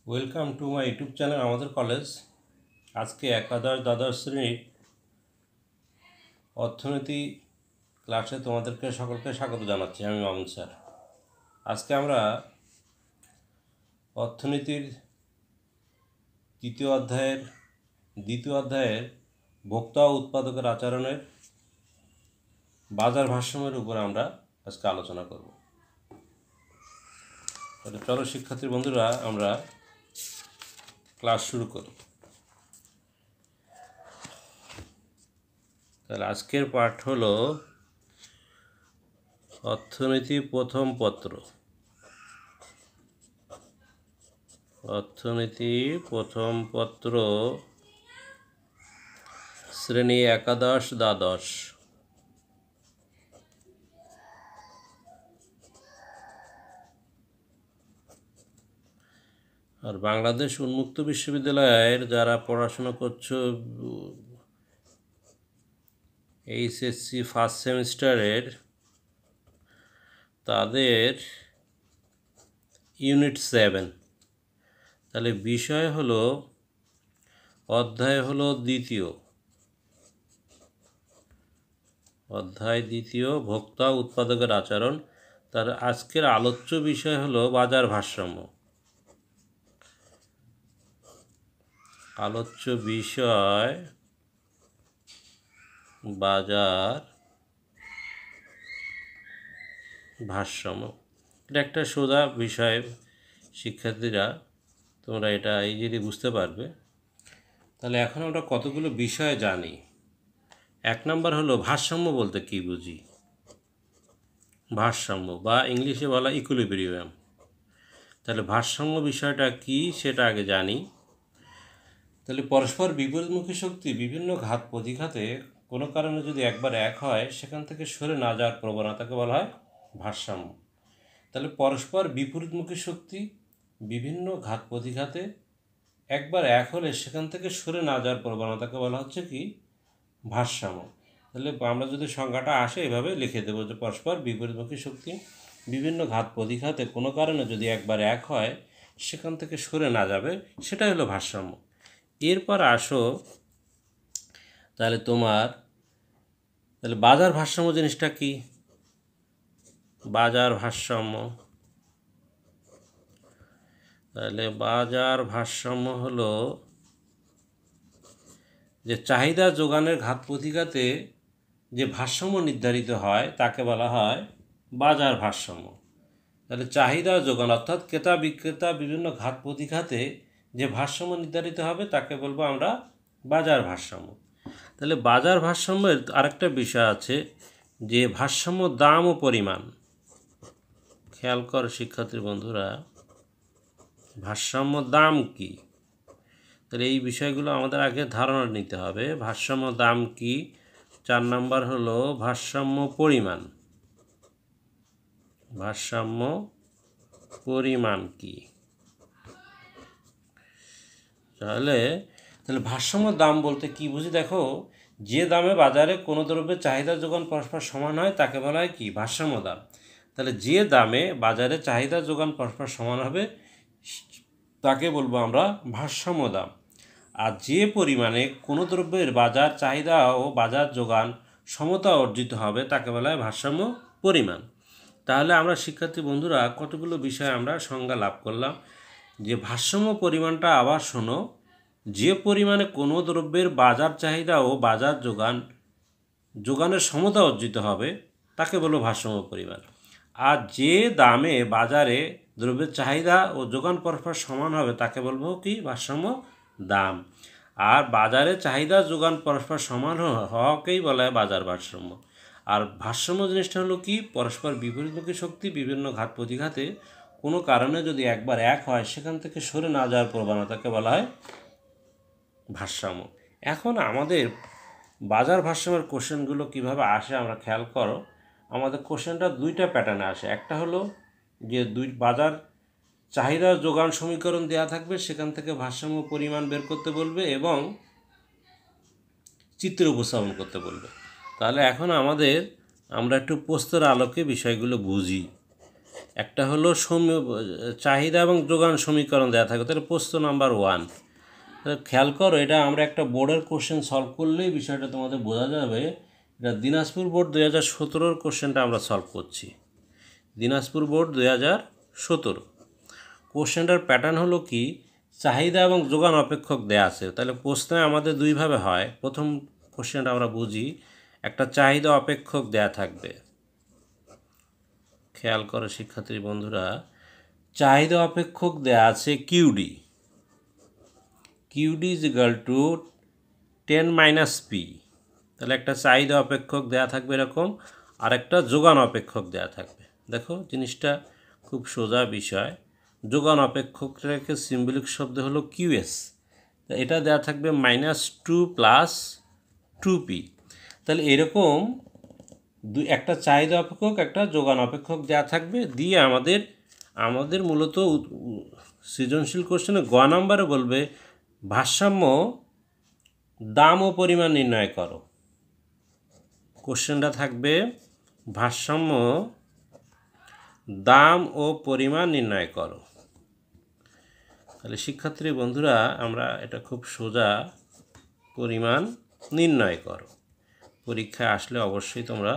Welcome to my YouTube channel আমাদের college. আজকে একাদশ দ্বাদশ শ্রেণীর অর্থনীতি ক্লাসে তোমাদেরকে সকলকে স্বাগত জানাচ্ছি। আমি মামুন স্যার। আজকে আমরা অর্থনীতির দ্বিতীয় অধ্যায়ের ভোক্তা ও উৎপাদকের আচরণের বাজার ভারসাম্যের উপর আমরা আজকে আলোচনা করব। তাহলে চলো শিক্ষার্থী বন্ধুরা, আমরা ক্লাস শুরু করি। তাহলে আজকের পাঠ হলো অর্থনীতি প্রথম পত্র। অর্থনীতি প্রথম পত্র, শ্রেণী একাদশ দ্বাদশ। আর বাংলাদেশ উন্মুক্ত বিশ্ববিদ্যালয়ের যারা পড়াশোনা করছো এইচএসসি ফার্স্ট সেমিস্টারের, তাদের ইউনিট 7। তাহলে বিষয় হলো, অধ্যায় হলো দ্বিতীয় ভোক্তা উৎপাদকের আচরণ। তার আজকের আলোচ্য বিষয় হলো বাজার ভারসাম্য। আলোচ্য বিষয় বাজার ভারসাম্য। এটা একটা সোজা বিষয় শিক্ষার্থীরা, তোমরা এটা ইজিলি বুঝতে পারবে। তাহলে এখন আমরা কতগুলো বিষয় জানি। 1 নম্বর হলো ভারসাম্য বলতে কি বুঝি। ভারসাম্য বা ইংলিশে বলা ইকুইলিব্রিয়াম। তাহলে ভারসাম্য বিষয়টা কি সেটা আগে জানি। তাহলে পরস্পর বিপরীতমুখী শক্তি বিভিন্ন ঘাত প্রতিঘাতে কোনো কারণে যদি একবার এক হয়, সেখান থেকে সরে না যাওয়ার প্রবণতাকে বলা হয় ভারসাম্য। তাহলে পরস্পর বিপরীতমুখী শক্তি বিভিন্ন ঘাত প্রতিঘাতে একবার এক হলে সেখান থেকে সরে না যাওয়ার প্রবণতাকে বলা হচ্ছে কি ভারসাম্য। তাহলে আমরা যদি সংজ্ঞাটা আসে এভাবে লিখে দেবো যে পরস্পর বিপরীতমুখী শক্তি বিভিন্ন ঘাত প্রতিঘাতে কোনো কারণে যদি একবার এক হয়, সেখান থেকে সরে না যাবে, সেটাই হলো ভারসাম্য। এরপর আসো, তাহলে বাজার ভারসাম্য জিনিসটা কি। বাজার ভারসাম্য, তাহলে বাজার ভারসাম্য হলো যে চাহিদা যোগানের ঘাত প্রতিঘাতে যে ভারসাম্য নির্ধারিত হয় তাকে বলা হয় বাজার ভারসাম্য। তাহলে চাহিদা যোগান অর্থাৎ ক্রেতা বিক্রেতা বিভিন্ন ঘাত প্রতিঘাতে যে ভারসাম্য নির্ধারিত হবে তাকে বলবো আমরা বাজার ভারসাম্য। তাহলে বাজার ভারসাম্যের আরেকটা বিষয় আছে যে ভারসাম্য দাম ও পরিমাণ। খেয়াল কর শিক্ষার্থী বন্ধুরা, ভারসাম্য দাম কি। তাহলে এই বিষয়গুলো আমাদের আগে ধারণা নিতে হবে। ভারসাম্য দাম কি। 4 নম্বর হলো ভারসাম্য পরিমাণ। ভারসাম্য পরিমাণ কি। তাহলে ভারসাম্য দাম বলতে কি বুঝি দেখো, যে দামে বাজারে কোনো দ্রব্যের চাহিদা যোগান পরস্পর সমান হয় তাকে বলা হয় কি ভারসাম্য দাম। তাহলে যে দামে বাজারে চাহিদা যোগান পরস্পর সমান হবে তাকে বলবো আমরা ভারসাম্য দাম। আর যে পরিমাণে কোনো দ্রব্যের বাজার চাহিদা ও বাজার যোগান সমতা অর্জিত হবে তাকে বলা হয় ভারসাম্য পরিমাণ। তাহলে আমরা শিক্ষার্থী বন্ধুরা কতগুলো বিষয় আমরা সংজ্ঞা লাভ করলাম। যে ভারসাম্য পরিমাণটা আবার শোনো, যে পরিমাণে কোনো দ্রব্যের বাজার চাহিদা ও বাজার যোগানের সমতা অর্জিত হবে তাকে বলো ভারসাম্য পরিমাণ। আর যে দামে বাজারে দ্রব্যের চাহিদা ও যোগান পরস্পর সমান হবে তাকে বলবো কি ভারসাম্য দাম। আর বাজারে চাহিদা যোগান পরস্পর সমান হওয়াকেই বলা হয় বাজার ভারসাম্য। আর ভারসাম্য জিনিসটা হলো কি, পরস্পর বিপরীতমুখী শক্তি বিভিন্ন ঘাত প্রতিঘাতে কোনো কারণে যদি একবার এক হয়, সেখান থেকে সরে না যাওয়ার প্রবণতাকে বলা হয় ভারসাম্য। এখন আমাদের বাজার ভারসাম্যের কোশ্চেনগুলো কিভাবে আসে আমরা খেয়াল করো। আমাদের কোশ্চেনটা 2টা প্যাটার্নে আসে। একটা হলো যে বাজার চাহিদা যোগান সমীকরণ দেওয়া থাকবে, সেখান থেকে ভারসাম্য পরিমাণ বের করতে বলবে এবং চিত্র উপস্থাপন করতে বলবে। তাহলে এখন আমরা একটু প্রশ্নের আলোকে বিষয়গুলো বুঝি। একটা হলো চাহিদা এবং যোগান সমীকরণ দেওয়া থাকে, তাহলে প্রশ্ন নাম্বার 1। তাহলে খেয়াল করো, এটা আমরা একটা বোর্ডের কোশ্চেন সলভ করলেই বিষয়টা তোমাদের বোঝা যাবে। এটা দিনাজপুর বোর্ড 2017 কোশ্চেনটা আমরা সলভ করছি। দিনাজপুর বোর্ড 2017 কোশ্চেনটার প্যাটার্ন হলো কি, চাহিদা এবং যোগান অপেক্ষক দেয়া আছে। তাহলে প্রশ্নে আমাদের দুইভাবে হয়। প্রথম কোশ্চেনটা আমরা বুঝি, একটা চাহিদা অপেক্ষক দেয়া থাকবে। খেয়াল করো শিক্ষার্থী বন্ধুরা, চাহিদা অপেক্ষক দেয়া আছে QD. QD is equal to 10 - P. তাহলে একটা চাহিদা অপেক্ষক দেয়া থাকবে এরকম, আর একটা যোগান অপেক্ষক দেয়া থাকবে। দেখো জিনিসটা খুব সোজা বিষয়। যোগান অপেক্ষকটাকে সিম্বলিক শব্দ হলো কিউএস। এটা দেয়া থাকবে -2 + 2p। তাহলে এরকম একটা চাহিদা অপেক্ষক একটা যোগান অপেক্ষক দেওয়া থাকবে, দিয়ে আমাদের মূলত সৃজনশীল কোশ্চেনে গ নাম্বারে বলবে ভারসাম্য দাম ও পরিমাণ নির্ণয় করো। কোশ্চেনটা থাকবে ভারসাম্য দাম ও পরিমাণ নির্ণয় করো। তাহলে শিক্ষার্থী বন্ধুরা, আমরা এটা খুব সোজা, পরিমাণ নির্ণয় করো। পরীক্ষায় আসলে অবশ্যই তোমরা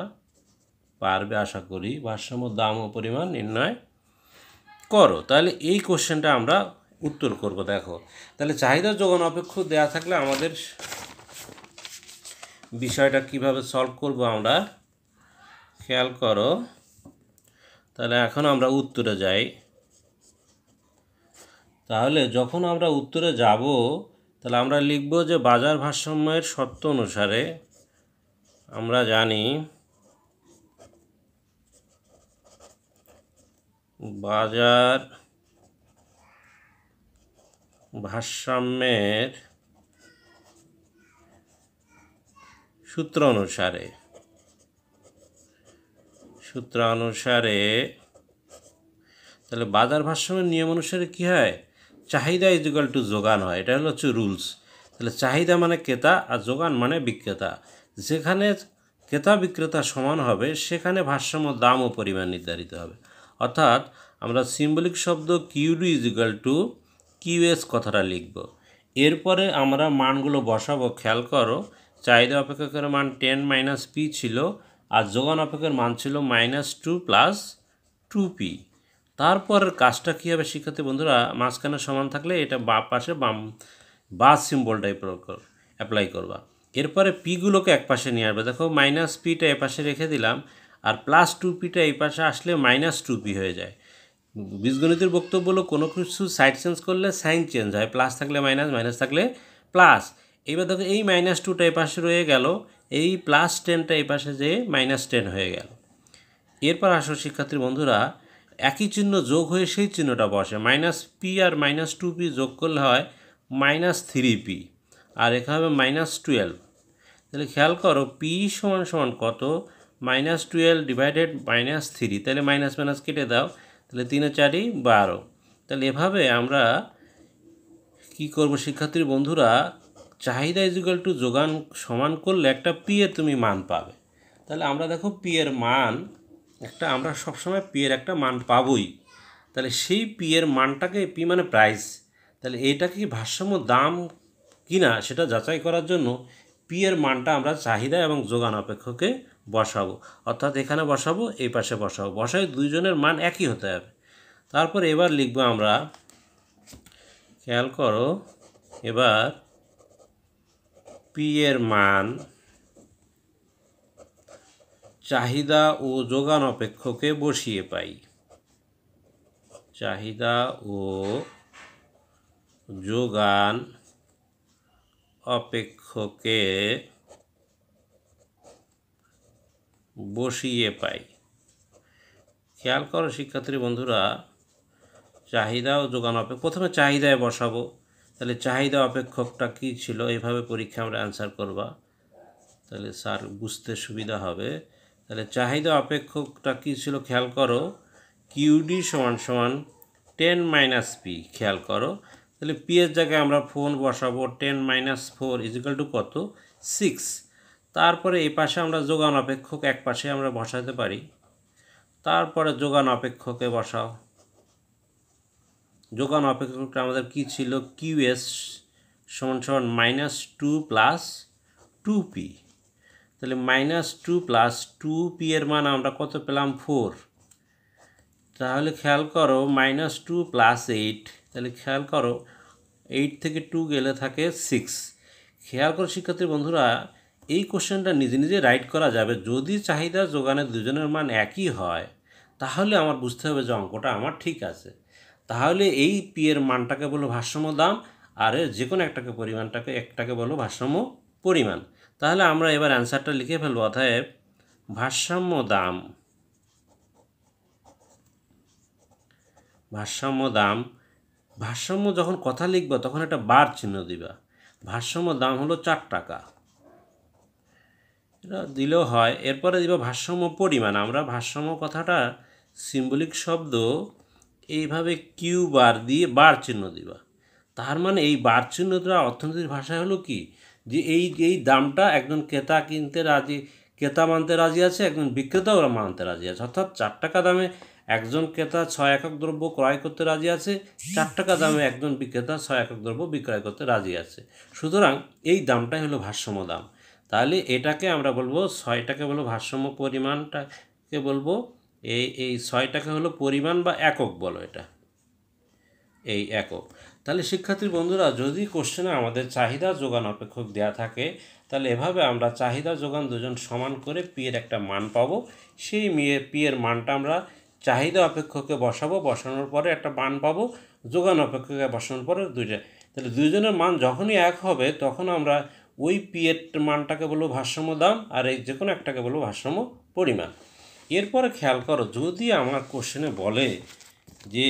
পারবে আশা করি। ভারসাম্য দাম ও পরিমাণ নির্ণয় করো। তাহলে এই কোশ্চেনটা আমরা উত্তর করব। দেখো তাহলে চাহিদা যোগান অপেক্ষক দেওয়া থাকলে আমাদের বিষয়টা কিভাবে সলভ করব আমরা, খেয়াল করো। তাহলে এখন আমরা উত্তরে যাই। তাহলে যখন আমরা উত্তরে যাব, তাহলে আমরা লিখব যে বাজার ভারসাম্যের শর্ত অনুসারে আমরা জানি বাজার ভারসাম্যের সূত্র অনুসারে তাহলে বাজার ভারসাম্যের নিয়ম অনুসারে কি হয়, চাহিদা ইজ ইকুয়াল টু যোগান হয়। এটা হচ্ছে রুলস। তাহলে চাহিদা মানে ক্রেতা আর যোগান মানে বিক্রেতা। যেখানে ক্রেতা বিক্রেতা সমান হবে সেখানে ভারসাম্য দাম ও পরিমাণ নির্ধারিত হবে। অর্থাৎ আমরা সিম্বলিক শব্দ QD is equal to QS কথাটা লিখব। এরপরে আমরা মানগুলো বসাবো। খেয়াল করো, চাহিদা অপেক্ষকের মান 10 - পি ছিল, আর যোগান অপেক্ষকের মান ছিল -2 + 2p। তারপরের কাজটা কী হবে শিক্ষার্থী বন্ধুরা, মাঝখানে সমান থাকলে এটা পাশে বা সিম্বলটাই অ্যাপ্লাই করবা। এরপরে পিগুলোকে এক পাশে নিয়ে আসবে। দেখো -পিটা এ পাশে রেখে দিলাম, আর +2pটা এই পাশে আসলে -2p হয়ে যায়। বীজগণিতের বক্তব্য হলো কোনো কিছু সাইড চেঞ্জ করলে সাইন চেঞ্জ হয়, প্লাস থাকলে মাইনাস, মাইনাস থাকলে প্লাস। এইবার দেখো এই -2টা এই পাশে রয়ে গেল, এই +10টা এই পাশে যেয়ে -10 হয়ে গেল। এরপর আসো শিক্ষার্থী বন্ধুরা, একই চিহ্ন যোগ হয়ে সেই চিহ্নটা বসে। -p আর -2p যোগ করলে হয় -3p, আর এখানে হবে -12। তাহলে খেয়াল করো, p = কত, -12 ডিভাইডেড -3। তাহলে মাইনাস মাইনাস কেটে দাও, তাহলে 3 × 4 = 12। তাহলে এভাবে আমরা কি করব শিক্ষার্থী বন্ধুরা, চাহিদা ইজ ইকুয়াল টু যোগান সমান করলে একটা পি এর তুমি মান পাবে। তাহলে আমরা দেখো পি এর মান আমরা সবসময় পি এর একটা মান পাবই। তাহলে সেই পি এর মানটাকে, পি মানে প্রাইস, তাহলে এইটা কি ভারসাম্য দাম কিনা সেটা যাচাই করার জন্য পি এর মানটা আমরা চাহিদা এবং যোগান অপেক্ষকে বসাবো। অর্থাৎ এখানে বসাবো, এই পাশে বসাবো, বসাই দুইজনের মান একই হতে হবে। তারপর এবার লিখবো আমরা, খেয়াল করো, এবার পি এর মান চাহিদা ও যোগান অপেক্ষকে বসিয়ে পাই। চাহিদা ও যোগান অপেক্ষকে বসিয়ে পাই। খেয়াল করো শিক্ষার্থী বন্ধুরা, চাহিদা ও যোগান অপেক্ষক, প্রথমে চাহিদায় বসাবো। তাহলে চাহিদা অপেক্ষকটা কী ছিল, এইভাবে পরীক্ষা আমরা অ্যান্সার করবা, তাহলে স্যার বুঝতে সুবিধা হবে। তাহলে চাহিদা অপেক্ষকটা কী ছিল, খেয়াল করো, কিউডি = 10 - পি। খেয়াল করো, তাহলে পি এর জায়গায় আমরা 4 বসাবো। 10 - 4 = কত, 6। তারপরে এই পাশে আমরা যোগান অপেক্ষক এক পাশে আমরা বসাতে পারি। তারপরে যোগান অপেক্ষকে বসাও। যোগান অপেক্ষকটা আমাদের কি ছিল, কিউএস সমান সমান -2 + 2p। তাহলে -2 + 2p এর মান আমরা কত পেলাম, 4। তাহলে খেয়াল করো -2 + 8, তাহলে খেয়াল করো 8 থেকে 2 গেলে থাকে 6। খেয়াল করো শিক্ষার্থী বন্ধুরা, এই কোশ্চেনটা নিজে নিজে রাইট করা যাবে। যদি চাহিদা যোগানের দুজনের মান একই হয় তাহলে আমার বুঝতে হবে যে অঙ্কটা আমার ঠিক আছে। তাহলে এই পি এর মানটাকে বলো ভারসাম্য দাম, আর যে কোনো একটাকে বলো ভারসাম্য পরিমাণ। তাহলে আমরা এবার অ্যান্সারটা লিখে ফেলবো। অতএব ভারসাম্য দাম, ভারসাম্য যখন কথা লিখবা তখন একটা বার চিহ্ন দিবা। ভারসাম্য দাম হলো 4 টাকা, এটা দিলেও হয়। এরপরে দিবা ভারসাম্য পরিমাণ। আমরা ভারসাম্য কথাটা সিম্বলিক শব্দ, এইভাবে কিউ বার দিয়ে বার চিহ্ন দিবা। তার মানে এই বার চিহ্নটা অর্থনীতির ভাষায় হলো কি, যে এই দামটা একজন ক্রেতা মানতে রাজি আছে, একজন বিক্রেতাও মানতে রাজি আছে। অর্থাৎ 4 টাকা দামে একজন ক্রেতা 6 একক দ্রব্য ক্রয় করতে রাজি আছে, 4 টাকা দামে একজন বিক্রেতা 6 একক দ্রব্য বিক্রয় করতে রাজি আছে। সুতরাং এই দামটাই হলো ভারসাম্য দাম। তাহলে এটাকে আমরা বলবো 6টাকে বলবো ভারসাম্য, পরিমাণটাকে বলবো এই 6টাকে হলো পরিমাণ বা একক বলো, এটা এই একক। তাহলে শিক্ষার্থী বন্ধুরা, যদি কোশ্চেনে আমাদের চাহিদা যোগান অপেক্ষক দেয়া থাকে তাহলে এভাবে আমরা চাহিদা যোগান দুজন সমান করে পি এর একটা মান পাবো। সেই পি এর মানটা আমরা চাহিদা অপেক্ষকে বসাবো, বসানোর পরে একটা মান পাবো, যোগান অপেক্ষকে বসানোর পরে দুইটা। তাহলে দুইজনের মান যখনই এক হবে তখন আমরা ওই পি এর মানটাকে বলবো ভারসাম্য দাম, আর এই যে কোনো একটাকে বলবো ভারসাম্য পরিমাণ। এরপরে খেয়াল করো, যদি আমার কোশ্চেনে বলে যে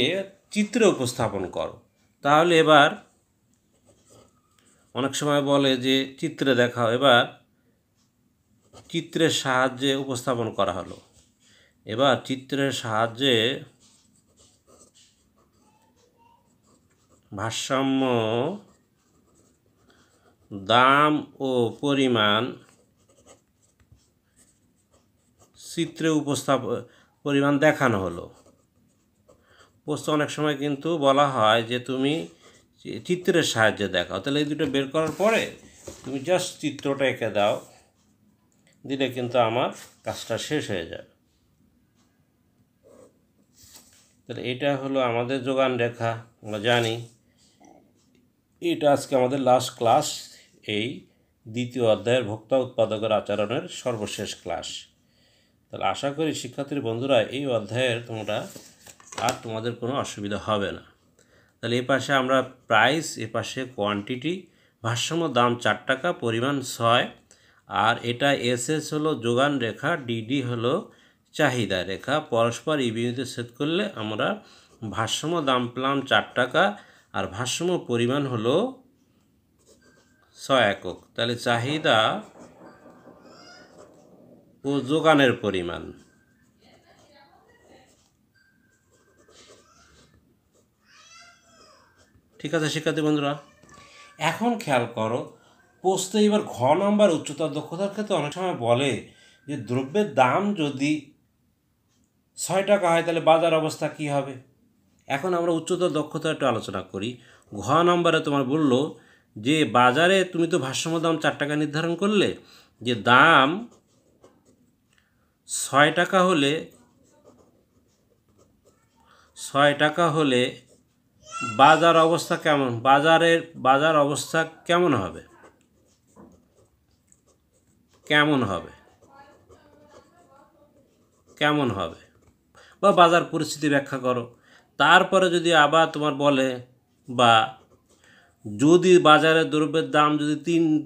চিত্রে উপস্থাপন করো, তাহলে এবার অনেক সময় বলে যে চিত্রে দেখাও। এবার চিত্রের সাহায্যে উপস্থাপন করা হলো। এবার চিত্রের সাহায্যে ভারসাম্য দাম ও পরিমাণ চিত্রে পরিমাণ দেখানো হলো। প্রশ্ন অনেক সময় কিন্তু বলা হয় যে তুমি চিত্রের সাহায্যে দেখাও। তাহলে এই দুটো বের করার পরে তুমি জাস্ট চিত্রটা এঁকে দাও, দিলে কিন্তু আমার কাজটা শেষ হয়ে যাবে। তাহলে এটা হলো আমাদের যোগান রেখা, আমরা জানি এটা আজকে আমাদের লাস্ট ক্লাস, এই দ্বিতীয় অধ্যায়ের ভোক্তা উৎপাদকের আচরণের সর্বশেষ ক্লাস। তাহলে আশা করি শিক্ষার্থী বন্ধুরা এই অধ্যায়ের তোমাদের কোনো অসুবিধা হবে না। তাহলে এ পাশে আমরা প্রাইস, এ পাশে কোয়ান্টিটি, ভারসাম্য দাম 4 টাকা, পরিমাণ 6, আর এটা এসএস হলো যোগান রেখা, ডিডি হলো চাহিদা রেখা। পরস্পর এই বিন্দুতে ছেদ করলে আমরা ভারসাম্য দাম পেলাম 4 টাকা, আর ভারসাম্য পরিমাণ হলো 6 একক। তাহলে চাহিদা ও যোগানের পরিমাণ। ঠিক আছে শিক্ষার্থী বন্ধুরা, এখন খেয়াল করো প্রশ্নে এবার ঘ নম্বর উচ্চতর দক্ষতার ক্ষেত্রে অনেক সময় বলে যে দ্রব্যের দাম যদি 6 টাকা হয় তাহলে বাজার অবস্থা কি হবে। এখন আমরা উচ্চতর দক্ষতা একটু আলোচনা করি। ঘ নম্বরে তোমার বললো যে বাজারে তুমি তো ভারসাম্য দাম 4 টাকা নির্ধারণ করলে, যে দাম 6 টাকা হলে 6 টাকা হলে বাজার অবস্থা কেমন, বাজার অবস্থা কেমন হবে, বা বাজার পরিস্থিতি ব্যাখ্যা করো। তারপরে যদি আবার তোমার বলে, বা যদি বাজারের দ্রব্যের দাম যদি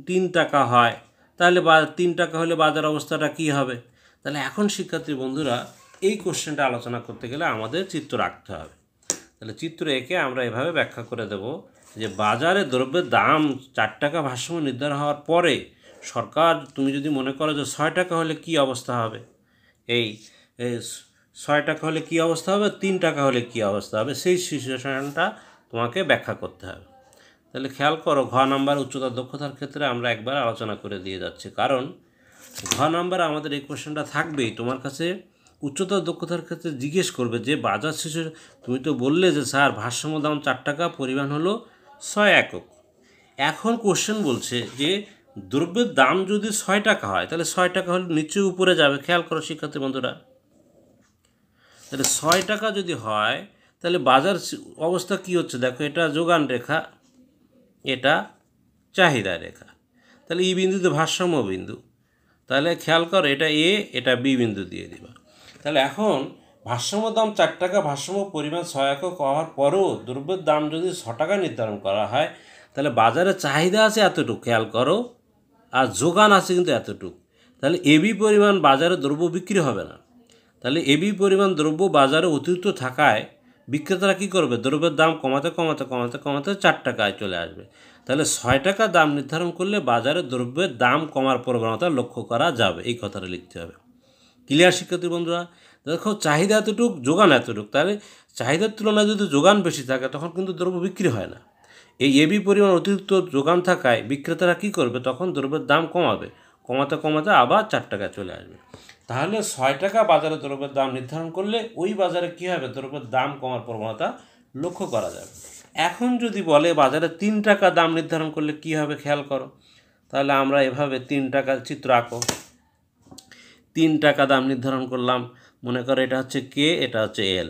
3 টাকা হয় তাহলে 3 টাকা হলে বাজার অবস্থাটা কি হবে। তাহলে এখন শিক্ষার্থী বন্ধুরা এই কোশ্চেনটা আলোচনা করতে গেলে আমাদের চিত্র রাখতে হবে। তাহলে চিত্র এঁকে আমরা এভাবে ব্যাখ্যা করে দেব যে বাজারে দ্রব্যের দাম 4 টাকা ভারসাম্য নির্ধারণ হওয়ার পরে সরকার, তুমি যদি মনে করো যে 6 টাকা হলে কি অবস্থা হবে, এই 6 টাকা হলে কি অবস্থা হবে, 3 টাকা হলে কি অবস্থা হবে, সেই সিচুয়েশনটা তোমাকে ব্যাখ্যা করতে হবে। তাহলে খেয়াল করো, ঘ নাম্বার উচ্চতর দক্ষতার ক্ষেত্রে আমরা একবার আলোচনা করে দিয়ে যাচ্ছি, কারণ ঘ নাম্বার আমাদের এই কোশ্চেনটা থাকবেই। তোমার কাছে উচ্চতর দক্ষতার ক্ষেত্রে জিজ্ঞেস করবে যে বাজার শেষে তুমি তো বললে যে স্যার ভারসাম্য দাম 4 টাকা, পরিমাণ হলো 6 একক। এখন কোশ্চেন বলছে যে দ্রব্যের দাম যদি 6 টাকা হয় তাহলে 6 টাকা হলে নিচে উপরে যাবে। খেয়াল করো শিক্ষার্থী বন্ধুরা, তাহলে 6 টাকা যদি হয় তাহলে বাজার অবস্থা কী হচ্ছে দেখো, এটা যোগান রেখা, এটা চাহিদা রেখা, তাহলে এই বিন্দুতে ভারসাম্য বিন্দু। তাহলে খেয়াল করো এটা এ, এটা বি বিন্দু দিয়ে দিবা। তাহলে এখন ভারসাম্য দাম 4 টাকা, ভারসাম্য পরিমাণ 6 একক হওয়ার পরও দ্রব্যের দাম যদি 6 টাকা নির্ধারণ করা হয় তাহলে বাজারে চাহিদা আছে এতটুকু, খেয়াল করো, আর যোগান আছে কিন্তু এতটুকু। তাহলে এবি পরিমাণ বাজারে দ্রব্য বিক্রি হবে না। তাহলে এবি পরিমাণ দ্রব্য বাজারে অতিরিক্ত থাকায় বিক্রেতারা কী করবে, দ্রব্যের দাম কমাতে কমাতে কমাতে কমাতে 4 টাকায় চলে আসবে। তাহলে 6 টাকা দাম নির্ধারণ করলে বাজারে দ্রব্যের দাম কমার প্রবণতা লক্ষ্য করা যাবে, এই কথাটা লিখতে হবে। ক্লিয়ার শিক্ষার্থী বন্ধুরা? দেখো চাহিদা এতটুক, যোগান এতটুক, তাহলে চাহিদার তুলনায় যদি যোগান বেশি থাকে তখন কিন্তু দ্রব্য বিক্রি হয় না। এই এবি পরিমাণ অতিরিক্ত যোগান থাকায় বিক্রেতারা কী করবে, তখন দ্রব্যের দাম কমাবে, কমাতে কমাতে আবার 4 টাকায় চলে আসবে। তাহলে 6 টাকা বাজারে দ্রব্যের দাম নির্ধারণ করলে ওই বাজারে কী হবে, দ্রব্যের দাম কমার প্রবণতা লক্ষ্য করা যাবে। এখন যদি বলে বাজারে 3 টাকা দাম নির্ধারণ করলে কী হবে, খেয়াল করো। তাহলে আমরা এভাবে 3 টাকার চিত্র আঁকো। 3 টাকা দাম নির্ধারণ করলাম, মনে করো এটা হচ্ছে কে, এটা হচ্ছে এল।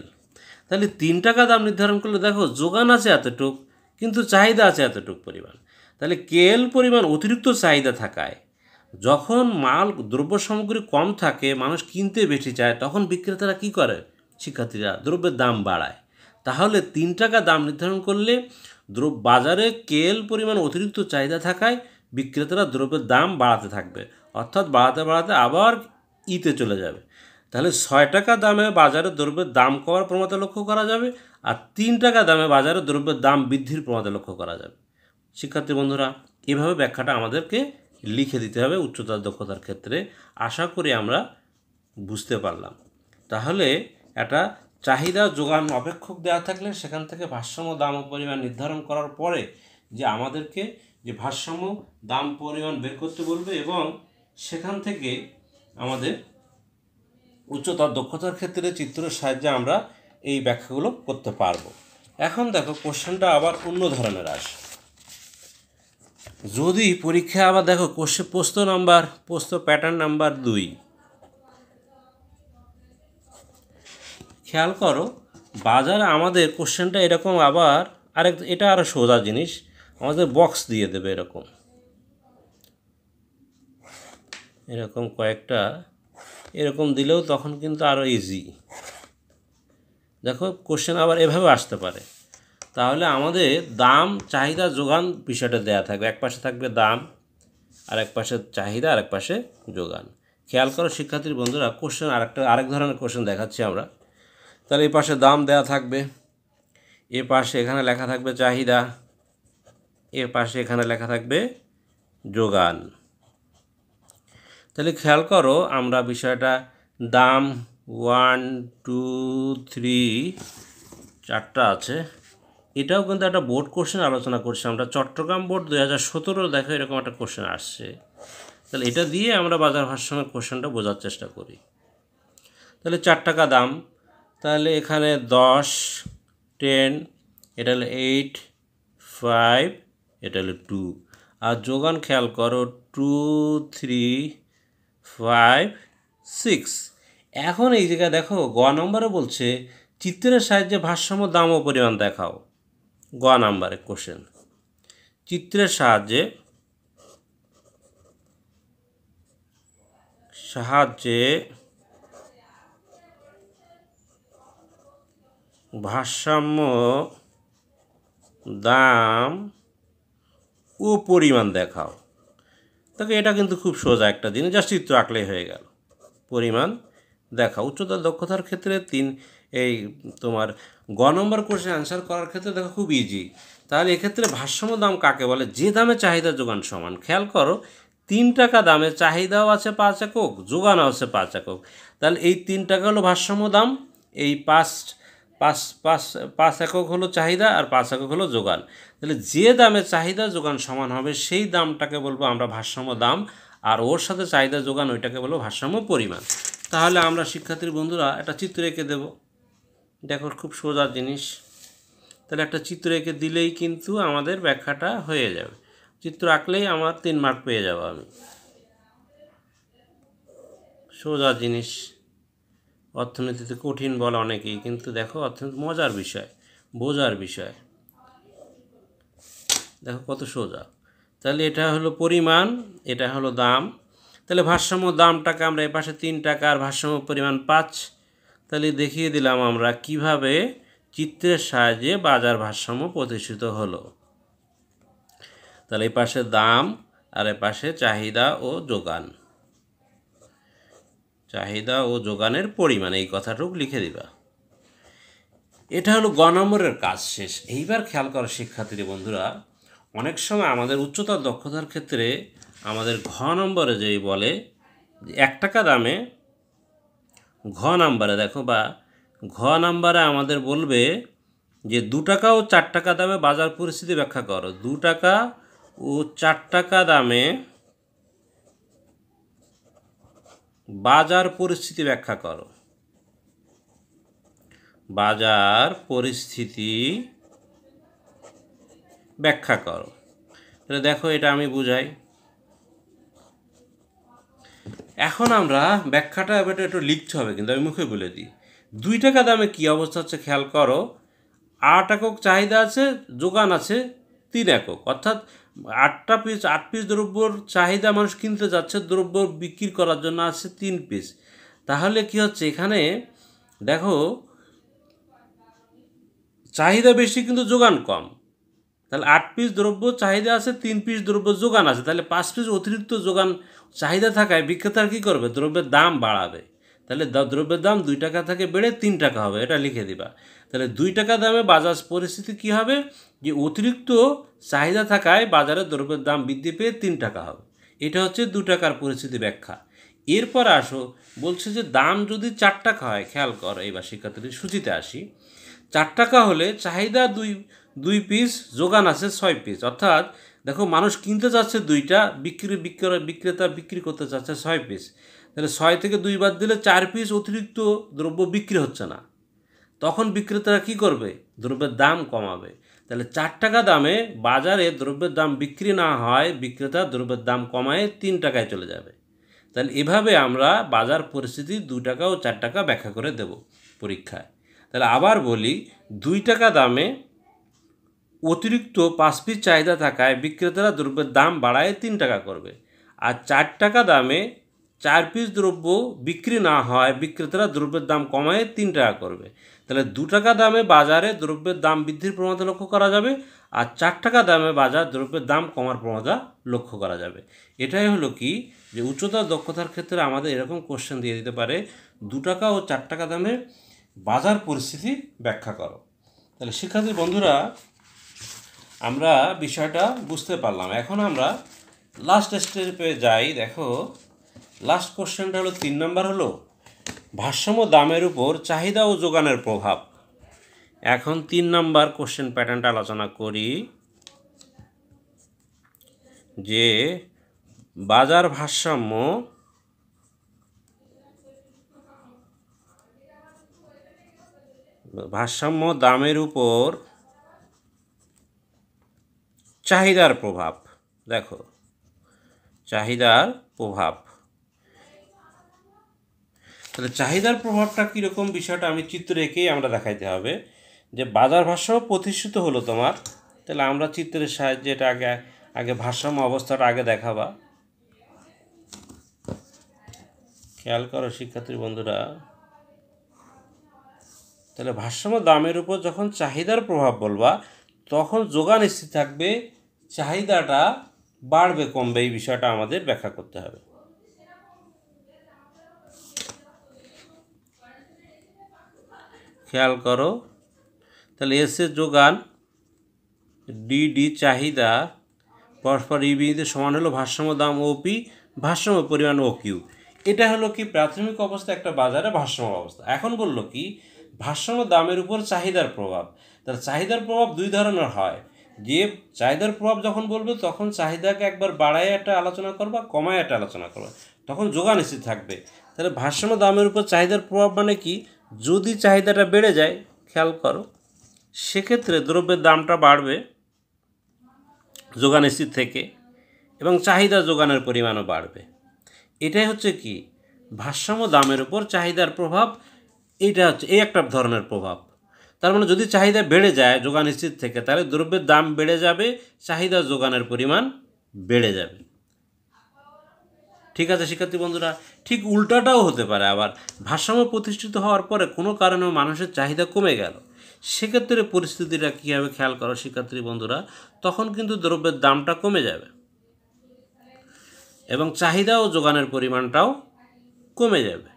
তাহলে 3 টাকা দাম নির্ধারণ করলে দেখো যোগান আছে এতটুক কিন্তু চাহিদা আছে এতটুক পরিমাণ। তাহলে কেএল পরিমাণ অতিরিক্ত চাহিদা থাকায় যখন মাল দ্রব্য সামগ্রী কম থাকে, মানুষ কিনতে বেশি চায়, তখন বিক্রেতারা কী করে, শিক্ষার্থীরা দ্রব্যের দাম বাড়ায়। তাহলে 3 টাকা দাম নির্ধারণ করলে বাজারে কেএল পরিমাণ অতিরিক্ত চাহিদা থাকায় বিক্রেতারা দ্রব্যের দাম বাড়াতে থাকবে, অর্থাৎ বাড়াতে বাড়াতে আবার ইতে চলে যাবে। তাহলে 6 টাকা দামে বাজারে দ্রব্যের দাম কমার প্রবণতা লক্ষ্য করা যাবে, আর 3 টাকা দামে বাজারে দ্রব্যের দাম বৃদ্ধির প্রবণতা লক্ষ্য করা যাবে। শিক্ষার্থী বন্ধুরা, এভাবে ব্যাখ্যাটা আমাদেরকে লিখে দিতে হবে উচ্চতর দক্ষতার ক্ষেত্রে। আশা করি আমরা বুঝতে পারলাম। তাহলে একটা চাহিদা যোগান অপেক্ষক দেওয়া থাকলে সেখান থেকে ভারসাম্য দাম ও পরিমাণ নির্ধারণ করার পরে যে আমাদেরকে যে ভারসাম্য দাম পরিমাণ বের করতে বলবে, এবং সেখান থেকে আমাদের উচ্চতর দক্ষতার ক্ষেত্রে চিত্রের সাহায্যে আমরা এই ব্যাখ্যাগুলো করতে পারবো। এখন দেখো কোশ্চেনটা আবার অন্য ধরনের আসে। যদি পরীক্ষা আবার দেখো প্রশ্ন প্যাটার্ন নাম্বার 2, খেয়াল করো বাজারে আমাদের কোশ্চেনটা এরকম, আবার এটা আরও সোজা জিনিস, আমাদের বক্স দিয়ে দেবে এরকম কয়েকটা, এরকম দিলেও তখন কিন্তু আরও ইজি। দেখো কোশ্চেন আবার এভাবে আসতে পারে। তাহলে আমাদের দাম, চাহিদা, যোগান বিষয়টা দেয়া থাকবে, এক পাশে থাকবে দাম, আর এক পাশে চাহিদা, আর এক পাশে যোগান। খেয়াল করো শিক্ষার্থীর বন্ধুরা, কোশ্চেন আরেক ধরনের কোশ্চেন দেখাচ্ছি আমরা। তাহলে এই পাশে দাম দেয়া থাকবে, এ পাশে এখানে লেখা থাকবে চাহিদা, এর পাশে এখানে লেখা থাকবে যোগান। তাহলে খেয়াল করো আমরা বিষয়টা দাম 1 2 3 4টা আছে, এটাও কিন্তু একটা বোর্ড কোশ্চেন আলোচনা করছি আমরা। চট্টগ্রাম বোর্ড 2017 দেখো এরকম একটা কোশ্চেন আসছে। তাহলে এটা দিয়ে আমরা বাজার ভারসাম্যের কোশ্চেনটা বোঝার চেষ্টা করি। তাহলে 4 টাকা দাম, তাহলে এখানে 10 10, এটা হলো 8 5, এটা হলো 2, আর যোগান খেয়াল করো 2 3 5 6। এখন এই জায়গায় দেখো গ নম্বরে বলছে চিত্রের সাহায্যে ভারসাম্য দাম ও পরিমাণ দেখাও। গ নাম্বারে কোশ্চেন, চিত্রের সাহায্যে ভারসাম্য দাম ও পরিমাণ দেখাও। তাকে এটা কিন্তু খুব সোজা একটা জিনিস, জাস্ট চিত্র আঁকলেই হয়ে গেল। পরিমাণ দেখাও উচ্চতর দক্ষতার ক্ষেত্রে এই তোমার গ নম্বর কোশ্চেন অ্যান্সার করার ক্ষেত্রে দেখো খুব ইজি। তাহলে এক্ষেত্রে ভারসাম্য দাম কাকে বলে, যে দামে চাহিদা যোগান সমান। খেয়াল করো 3 টাকা দামে চাহিদাও আছে 5 একক, যোগানও আছে 5 একক। তাহলে এই 3 টাকা হলো ভারসাম্য দাম, এই 5 একক হলো চাহিদা, আর 5 একক হলো যোগান। তাহলে যে দামে চাহিদা যোগান সমান হবে সেই দামটাকে বলবো আমরা ভারসাম্য দাম, আর ওর সাথে চাহিদা যোগান ওইটাকে বলবো ভারসাম্য পরিমাণ। তাহলে আমরা শিক্ষার্থী বন্ধুরা একটা চিত্র এঁকে দেব। দেখো খুব সোজা জিনিস। তাহলে একটা চিত্র এঁকে দিলেই কিন্তু আমাদের ব্যাখ্যাটা হয়ে যাবে। চিত্র আঁকলেই আমার 3 মার্ক পেয়ে যাব আমি। সোজা জিনিস। অর্থনীতিতে কঠিন বলে অনেকেই, কিন্তু দেখো অর্থনীতি মজার বিষয়, বোঝার বিষয়। দেখো কত সোজা। তাহলে এটা হলো পরিমাণ, এটা হলো দাম। তাহলে ভারসাম্য দামটাকে আমরা এপাশে 3 টাকা আর ভারসাম্য পরিমাণ 5। তাহলে দেখিয়ে দিলাম আমরা কিভাবে চিত্রের সাহায্যে বাজার ভারসাম্য প্রতিষ্ঠিত হলো। তাহলে এই পাশে দাম আর এ পাশে চাহিদা ও যোগান। চাহিদা ও যোগানের পরিমাণ, এই কথাটুকু লিখে দিবা। এটা হলো গ নম্বরের কাজ শেষ। এইবার খেয়াল করো শিক্ষার্থী বন্ধুরা, অনেক সময় আমাদের উচ্চতর দক্ষতার ক্ষেত্রে আমাদের ঘ নম্বরে যেই বলে যে 1 টাকা দামে, ঘ নম্বরে দেখো বা ঘ নম্বরে আমাদের বলবে যে 2 টাকা ও 4 টাকা দামে বাজার পরিস্থিতি ব্যাখ্যা করো। 2 টাকা ও 4 টাকা দামে বাজার পরিস্থিতি ব্যাখ্যা করো। বাজার পরিস্থিতি ব্যাখ্যা করো। তাহলে দেখো এটা আমি বুঝাই। এখন আমরা ব্যাখ্যাটা এবার একটু লিখতে হবে, কিন্তু আমি মুখে বলে দিই। 2 টাকা দামে কী অবস্থা হচ্ছে খেয়াল করো। 8 একক চাহিদা আছে, যোগান আছে 3 একক, অর্থাৎ 8 পিস দ্রব্যর চাহিদা মানুষ কিনতে যাচ্ছে, দ্রব্য বিক্রি করার জন্য আছে 3 পিস। তাহলে কি হচ্ছে এখানে দেখো চাহিদা বেশি কিন্তু যোগান কম। তাহলে 8 পিস দ্রব্য চাহিদা আছে, 3 পিস দ্রব্য যোগান আছে, তাহলে 5 পিস অতিরিক্ত যোগান চাহিদা থাকায় বিক্রেতার কী করবে, দ্রব্যের দাম বাড়াবে। তাহলে দ্রব্যের দাম 2 টাকা থেকে বেড়ে 3 টাকা হবে, এটা লিখে দিবা। তাহলে 2 টাকা দামে বাজার পরিস্থিতি কী হবে, যে অতিরিক্ত চাহিদা থাকায় বাজারে দ্রব্যের দাম বৃদ্ধি পেয়ে 3 টাকা হবে। এটা হচ্ছে 2 টাকার পরিস্থিতি ব্যাখ্যা। এরপর আসো, বলছে যে দাম যদি 4 টাকা হয়, খেয়াল করো এইবার শিক্ষার্থীদের সূচিতে আসি। 4 টাকা হলে চাহিদা 2 পিস, যোগান আছে 6 পিস, অর্থাৎ দেখো মানুষ কিনতে চাচ্ছে 2টা, বিক্রেতা বিক্রি করতে চাচ্ছে 6 পিস। তাহলে 6 থেকে 2 বাদ দিলে 4 পিস অতিরিক্ত দ্রব্য বিক্রি হচ্ছে না। তখন বিক্রেতারা কি করবে, দ্রব্যের দাম কমাবে। তাহলে 4 টাকা দামে বাজারে দ্রব্যের দাম বিক্রি না হয়, বিক্রেতা দ্রব্যের দাম কমায় 3 টাকায় চলে যাবে। তাহলে এভাবে আমরা বাজার পরিস্থিতি 2 টাকা ও 4 টাকা ব্যাখ্যা করে দেব পরীক্ষায়। তাহলে আবার বলি, 2 টাকা দামে অতিরিক্ত 5 পিস চাহিদা থাকায় বিক্রেতারা দ্রব্যের দাম বাড়ায় 3 টাকা করবে। আর 4 টাকা দামে 4 পিস দ্রব্য বিক্রি না হয়, বিক্রেতারা দ্রব্যের দাম কমায় 3 টাকা করবে। তাহলে 2 টাকা দামে বাজারে দ্রব্যের দাম বৃদ্ধির প্রবণতা লক্ষ্য করা যাবে, আর 4 টাকা দামে বাজার দ্রব্যের দাম কমার প্রবণতা লক্ষ্য করা যাবে। এটাই হলো কি, যে উচ্চতর দক্ষতার ক্ষেত্রে আমাদের এরকম কোশ্চেন দিয়ে দিতে পারে, 2 টাকা ও 4 টাকা দামে বাজার পরিস্থিতি ব্যাখ্যা করো। তাহলে শিক্ষার্থী বন্ধুরা, আমরা বিষয়টা বুঝতে পারলাম। এখন আমরা লাস্ট স্টেপে যাই। দেখো লাস্ট কোশ্চেনটা হলো 3 নম্বর, হলো ভারসাম্য দামের উপর চাহিদা ও যোগানের প্রভাব। এখন 3 নম্বর কোশ্চেন প্যাটার্নটা আলোচনা করি, যে বাজার ভারসাম্য দামের উপর চাহিদার প্রভাব। দেখো চাহিদার প্রভাব, তাহলে চাহিদার প্রভাবটা কীরকম বিষয়টা আমি চিত্র এঁকেই আমরা দেখাইতে হবে। যে বাজার ভারসাম্য প্রতিষ্ঠিত হলো তোমার, তাহলে আমরা চিত্রের সাহায্যে এটা আগে ভারসাম্য অবস্থাটা আগে দেখাবা। খেয়াল করো শিক্ষার্থী বন্ধুরা, তাহলে ভারসাম্য দামের উপর যখন চাহিদার প্রভাব বলবা, তখন যোগান স্থির থাকবে, চাহিদাটা বাড়বে কমবে, এই বিষয়টা আমাদের ব্যাখ্যা করতে হবে। খেয়াল করো, তাহলে এসে যোগান, ডি চাহিদা, পরস্পর ইবিতে সমান হলো ভারসাম্য দাম ওপি, ভারসাম্য পরিমাণ ও কিউ। এটা হলো কি প্রাথমিক অবস্থা একটা বাজারে ভারসাম্য অবস্থা। এখন বললো কি ভারসাম্য দামের উপর চাহিদার প্রভাব। তার চাহিদার প্রভাব 2 ধরনের হয়। যে চাহিদার প্রভাব যখন বলবে, তখন চাহিদাকে একবার বাড়ায় একটা আলোচনা করবা, কমায় একটা আলোচনা করবা, তখন যোগান স্থির থাকবে। তাহলে ভারসাম্য দামের উপর চাহিদার প্রভাব মানে কি, যদি চাহিদাটা বেড়ে যায়, খেয়াল করো, সেক্ষেত্রে দ্রব্যের দামটা বাড়বে যোগান স্থির থেকে, এবং চাহিদা যোগানের পরিমাণও বাড়বে। এটাই হচ্ছে কি ভারসাম্য দামের উপর চাহিদার প্রভাব। এইটা হচ্ছে এই একটা ধরনের প্রভাব। তার মানে যদি চাহিদা বেড়ে যায় যোগান স্থির থেকে, তাহলে দ্রব্যের দাম বেড়ে যাবে, চাহিদা যোগানের পরিমাণ বেড়ে যাবে। ঠিক আছে শিক্ষার্থী বন্ধুরা, ঠিক উল্টাটাও হতে পারে। আবার ভারসাম্য প্রতিষ্ঠিত হওয়ার পরে কোনো কারণে মানুষের চাহিদা কমে গেল, সেক্ষেত্রে পরিস্থিতিটা কী হবে খেয়াল করো শিক্ষার্থী বন্ধুরা, তখন কিন্তু দ্রব্যের দামটা কমে যাবে এবং চাহিদা ও যোগানের পরিমাণটাও কমে যাবে।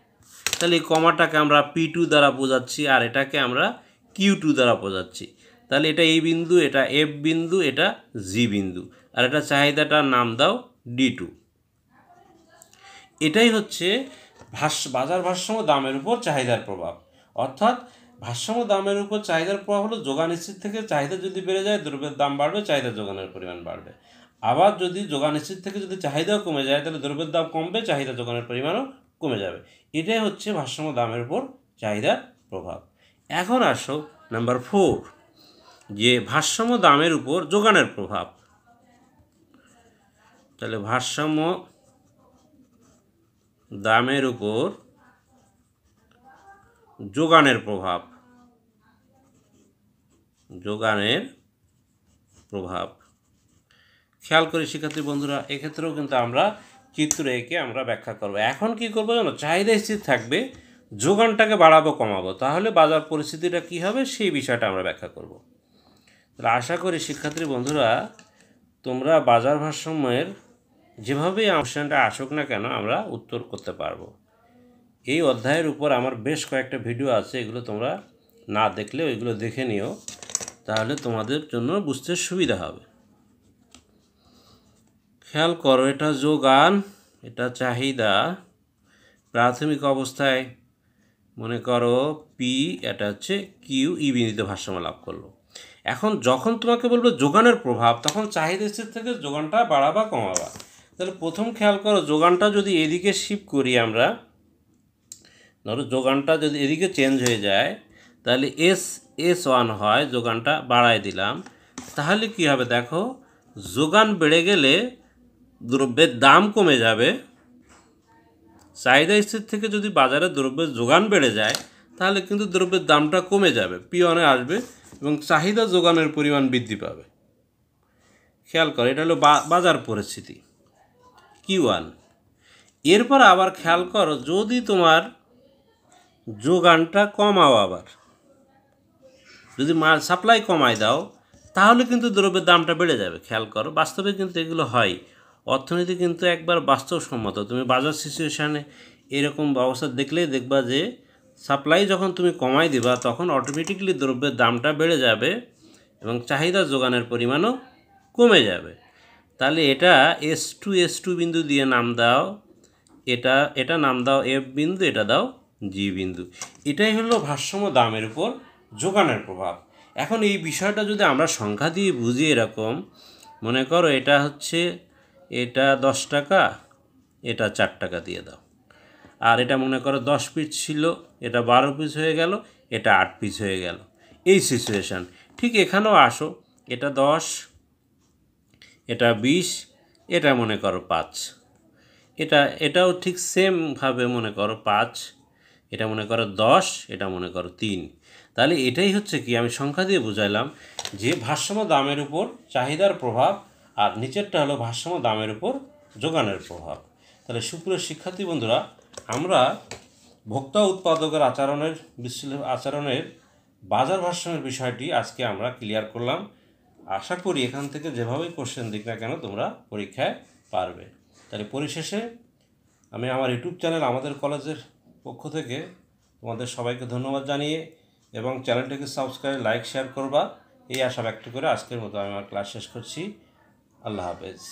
তাহলে এই কমাটাকে আমরা P2 দ্বারা বোঝাচ্ছি, আর এটাকে আমরা Q2 দ্বারা বোঝাচ্ছি। তাহলে এটা এই বিন্দু, এটা F বিন্দু, এটা G বিন্দু, আর এটা চাহিদাটার নাম দাও D2। এটাই হচ্ছে বাজার ভারসাম্য দামের উপর চাহিদার প্রভাব। অর্থাৎ ভারসাম্য দামের উপর চাহিদার প্রভাব হলো যোগান স্থির থেকে চাহিদা যদি বেড়ে যায়, দ্রব্যের দাম বাড়বে, চাহিদা যোগানের পরিমাণ বাড়বে। আবার যদি যোগান স্থির থেকে যদি চাহিদাও কমে যায়, তাহলে দ্রব্যের দাম কমবে, চাহিদা যোগানের পরিমাণও কমে যাবে। এটাই হচ্ছে ভারসাম্য দামের উপর চাহিদার প্রভাব। এখন আসো নাম্বার 4, যে ভারসাম্য দামের উপর যোগানের প্রভাব। তাহলে ভারসাম্য দামের উপর যোগানের প্রভাব, যোগানের প্রভাব খেয়াল করি শিক্ষার্থী বন্ধুরা, এক্ষেত্রেও কিন্তু আমরা চিত্র এঁকে আমরা ব্যাখ্যা করব। এখন কি করবো জানো, চাহিদা স্থির থাকবে, যোগানটাকে বাড়াবো কমাবো, তাহলে বাজার পরিস্থিতিটা কি হবে সেই বিষয়টা আমরা ব্যাখ্যা করব। তাহলে আশা করি শিক্ষার্থী বন্ধুরা তোমরা বাজার ভারসাম্যের যেভাবেই কোশ্চেনটা আসুক না কেন আমরা উত্তর করতে পারবো। এই অধ্যায়ের উপর আমার বেশ কয়েকটা ভিডিও আছে, এগুলো তোমরা না দেখলে ওইগুলো দেখে নিও, তাহলে তোমাদের জন্য বুঝতে সুবিধা হবে। খেয়াল করো, এটা যোগান, এটা চাহিদা। প্রাথমিক অবস্থায় মনে করো পি, এটা হচ্ছে কিউ, ই বিন্দুতে ভারসাম্য লাভ করলো। এখন যখন তোমাকে বলবো যোগানের প্রভাব, তখন চাহিদা স্থির থেকে যোগানটা বাড়াবা কমাবা। তাহলে প্রথম খেয়াল করো, যোগানটা যদি এদিকে শিফট করি আমরা, ধরো যোগানটা যদি এদিকে চেঞ্জ হয়ে যায়, তাহলে S1 হয়, যোগানটা বাড়ায় দিলাম, তাহলে কি হবে দেখো, যোগান বেড়ে গেলে দ্রব্যের দাম কমে যাবে। চাহিদা স্থির থেকে যদি বাজারে দ্রব্যের যোগান বেড়ে যায়, তাহলে কিন্তু দ্রব্যের দামটা কমে যাবে, P1 আসবে এবং চাহিদা যোগানের পরিমাণ বৃদ্ধি পাবে। খেয়াল করো, এটা হলো বাজার পরিস্থিতি Q1। এরপর আবার খেয়াল করো, যদি তোমার যোগানটা কমাও, আবার যদি সাপ্লাই কমায় দাও, তাহলে কিন্তু দ্রব্যের দামটা বেড়ে যাবে। খেয়াল করো, বাস্তবে কিন্তু এগুলো হয়, অর্থনীতি কিন্তু একবার বাস্তবসম্মত। তুমি বাজার সিচুয়েশানে এরকম অবস্থা দেখলেই দেখবা যে সাপ্লাই যখন তুমি কমাই দিবা, তখন অটোমেটিকলি দ্রব্যের দামটা বেড়ে যাবে এবং চাহিদা যোগানের পরিমাণও কমে যাবে। তাহলে এটা S2 বিন্দু দিয়ে নাম দাও, এটা নাম দাও F বিন্দু, এটা দাও G বিন্দু। এটাই হলো ভারসাম্য দামের উপর যোগানের প্রভাব। এখন এই বিষয়টা যদি আমরা সংখ্যা দিয়ে বুঝি, এরকম মনে করো, এটা হচ্ছে, এটা 10 টাকা, এটা 4 টাকা দিয়ে দাও। আর এটা মনে করো 10 পিস ছিল, এটা 12 পিস হয়ে গেল, এটা 8 পিস হয়ে গেল। এই সিচুয়েশান ঠিক এখানেও আসো, এটা 10, এটা 20, এটা মনে করো 5, এটাও ঠিক সেমভাবে মনে করো 5, এটা মনে করো 10, এটা মনে করো 3। তাহলে এটাই হচ্ছে কি, আমি সংখ্যা দিয়ে বুঝাইলাম যে ভারসাম্য দামের উপর চাহিদার প্রভাব, আর নিচেরটা হলো ভারসাম্য দামের উপর যোগানের প্রভাব। তাহলে সুপ্রিয় শিক্ষার্থী বন্ধুরা, আমরা ভোক্তা উৎপাদকের আচরণের বাজার ভারসাম্যের বিষয়টি আজকে আমরা ক্লিয়ার করলাম। আশা করি এখান থেকে যেভাবেই কোশ্চেন দিক না কেন তোমরা পরীক্ষায় পারবে। তাহলে পরিশেষে আমি আমার ইউটিউব চ্যানেল আমাদের কলেজের পক্ষ থেকে তোমাদের সবাইকে ধন্যবাদ জানিয়ে এবং চ্যানেলটিকে সাবস্ক্রাইব, লাইক, শেয়ার করবা, এই আশা ব্যক্ত করে আজকের মতো আমি আমার ক্লাস শেষ করছি। আল্লাহ হাফেজ।